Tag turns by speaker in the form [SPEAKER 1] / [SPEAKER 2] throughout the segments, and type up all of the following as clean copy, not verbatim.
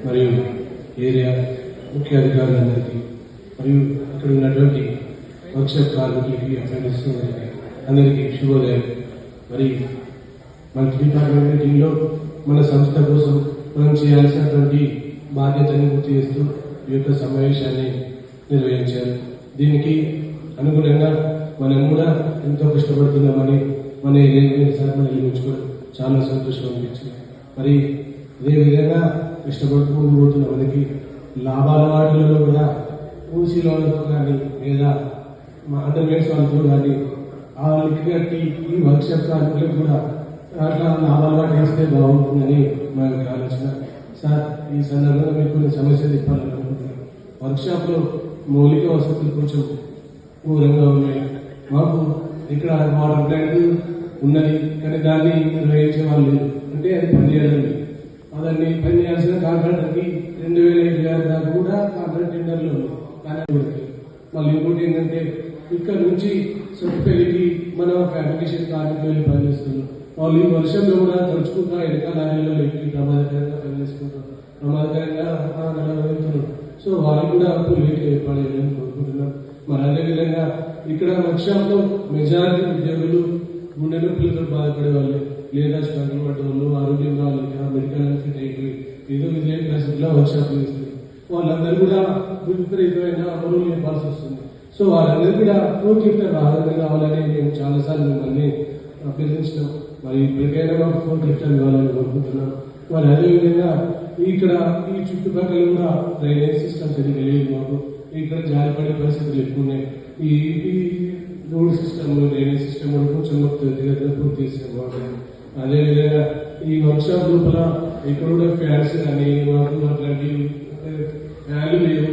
[SPEAKER 1] మరియు ఏరియా ముఖ్య అధికారులందరికీ మరియు ఇక్కడ ఉన్నటువంటి వర్క్షాప్ కార్మికులకి అప్రెంటిస్టులకి అందరికీ శుభోదయం. మరి మన డిపార్ట్మెంట్ మీటింగ్లో మన సంస్థ కోసం మనం చేయాల్సినటువంటి బాధ్యతని గుర్తు చేస్తూ ఈ యొక్క సమావేశాన్ని నిర్వహించారు. దీనికి అనుగుణంగా మనం కూడా ఎంతో కష్టపడుతున్నామని మన ఏరియాసారి మనం నిర్మించుకోవడం చాలా సంతోషం అనిపించింది. మరి అదేవిధంగా కష్టపడుతూ పోతున్న మనకి లాభాల వాటిలలో కూడా ఊసీలో కానీ లేదా మా అండర్వేట్స్ వాళ్ళతో కానీ ఆ లింక్ కట్టి ఈ వర్క్షాప్ కార్మికులకు కూడా అట్లా లాభాల వాటి వేస్తే బాగుంటుందని మా యొక్క ఆలోచన. సార్, ఈ సందర్భంగా మీకు కొన్ని సమస్యలు చెప్పాలనుకుంటున్నాను. వర్క్షాప్లో మౌలిక వసతులు కొంచెం ఘోరంగా ఉన్నాయి. మాకు ఇక్కడ వాటర్ ప్లాంట్ ఉన్నది, కానీ దాన్ని నిర్వహించే వాళ్ళు లేదు. అంటే అది పనిచేయడం లేదు. దాన్ని పనిచేయాల్సిన కాంట్రాక్టర్కి 2026 దాకా కూడా కాంట్రాక్ట్ టెండర్లో ఉంది. మళ్ళీ ఇంకోటి ఏంటంటే ఇక్కడ నుంచి సొట్టుపల్లికి మన ఫ్యాబ్రికేషన్ కార్మికులు వెళ్ళి పనిచేస్తున్నారు. వాళ్ళు ఈ వర్షంలో కూడా తడుచుకుంటా వెనక లారీలో ఎక్కి ప్రమాదకరంగా పనిచేసుకుంటారు, ప్రమాదకరంగా వెళ్తున్నారు. సో వాళ్ళకి కూడా అప్పుడు లేట్ ఏర్పడాలని కోరుకుంటున్నాం. మరి అదేవిధంగా ఇక్కడ వర్క్షాప్లో మెజారిటీ ఉద్యోగులు గుండె నొప్పులతో బాధపడే వాళ్ళు లేదా స్ట్రగుల్ పడ్డ వాళ్ళు, ఆరోగ్యంగా లేక మెడికల్ ఫిట్ అయిపోయి ఏదో విధంగా పరిస్థితుల్లో వర్క్షాప్లు ఇస్తుంది. వాళ్ళందరూ కూడా విపరీతమైన అమలు ఇవ్వాల్సి వస్తుంది. సో వాళ్ళందరూ కూడా ఫోర్క్లిఫ్ట్ ఆధారంగా కావాలని మేము చాలాసార్లు మిమ్మల్ని అభ్యర్థించినాం. మరి ఇప్పటికైనా మాకు ఫోర్క్లిఫ్ట్ ఇవ్వాలని కోరుకుంటున్నాం. మరి అదేవిధంగా ఇక్కడ ఈ చుట్టుపక్కల కూడా డ్రైనేజ్ సిస్టమ్ సరిగ్గా లేదు. మాకు ఇక్కడ జారిపడే పరిస్థితులు ఎక్కువ ఉన్నాయి. ఈ రోడ్ సిస్టమ్, డ్రైనేజ్ సిస్టమ్ కూడా కొంచెం త్వరితగతిన పూర్తి చేసే బాగుంటుంది. అదేవిధంగా ఈ వర్క్షాప్ లోపల ఇక్కడ కూడా ఫ్యాన్స్ కానీ మాకు అట్లాంటి ఫ్యాన్లు లేవు.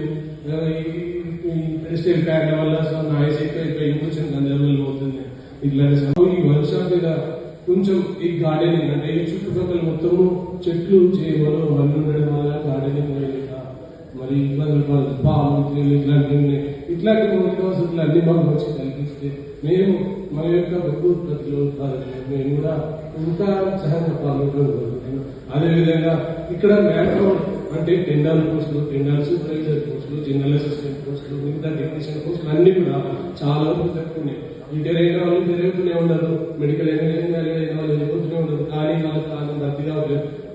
[SPEAKER 1] ఇండస్ట్రియల్ ఫ్యాన్ల వల్ల నాయిస్ ఎక్కువైపోయి కొంచెం గందరగోళం అవుతుంది. ఇట్లాంటి ఈ వర్క్షాప్ మీద కొంచెం ఈ గార్డెనింగ్ అంటే ఈ చుట్టుపక్కల మొత్తము చెట్లు చేయమని అన్నీ ఉండడం వల్ల గార్డెనింగ్ మరి ఇబ్బందులు పాము ఇట్లాంటి మౌలిక వసతులు అన్ని మాకు మంచి కల్పిస్తే మేము మన యొక్క బొగ్గు ఉత్పత్తిలో మేము కూడా ఇంకా సహాయం పాల్గొంటున్నాం. అదేవిధంగా ఇక్కడ మ్యాన్పవర్ అంటే టెండర్ పోస్టులు, టెండర్ సూపర్వైజర్ పోస్టులు, జనరల్ అసిస్టెంట్ పోస్టులు, మిగతా టెక్నీషియన్ పోస్టులు అన్ని కూడా చాలా వరకు తక్కువనే. ఇంటర్ అయిన వాళ్ళు తిరుగుతూనే ఉండరు, మెడికల్ ఇంజనీరింగ్ అయిన వాళ్ళు వెళ్ళిపోతూనే ఉండరు. కానీ వాళ్ళకి కాలం భర్తీగా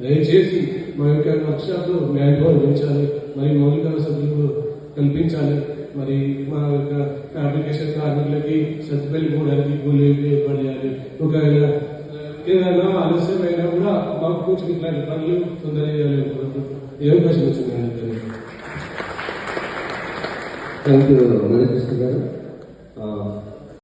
[SPEAKER 1] దయచేసి మా యొక్క వర్క్షాప్లో మ్యాన్పవర్ పెంచాలి, మరి మౌలిక వసతులు కల్పించాలి. మరి మా యొక్క ఫ్యాబ్రికేషన్ కార్మికులకి సత్తుపల్లి పోవడానికి కూలీలు ఏర్పాటు చేయాలి. ఒకవేళ ఏదైనా ఆలస్యమైనా కూడా మాకు కొంచెం ఇట్లాంటి పనులు తొందరగా చేయాలి. ఏ అవకాశం వచ్చిందండి?
[SPEAKER 2] థ్యాంక్ యూ మణికృష్ణ గారు.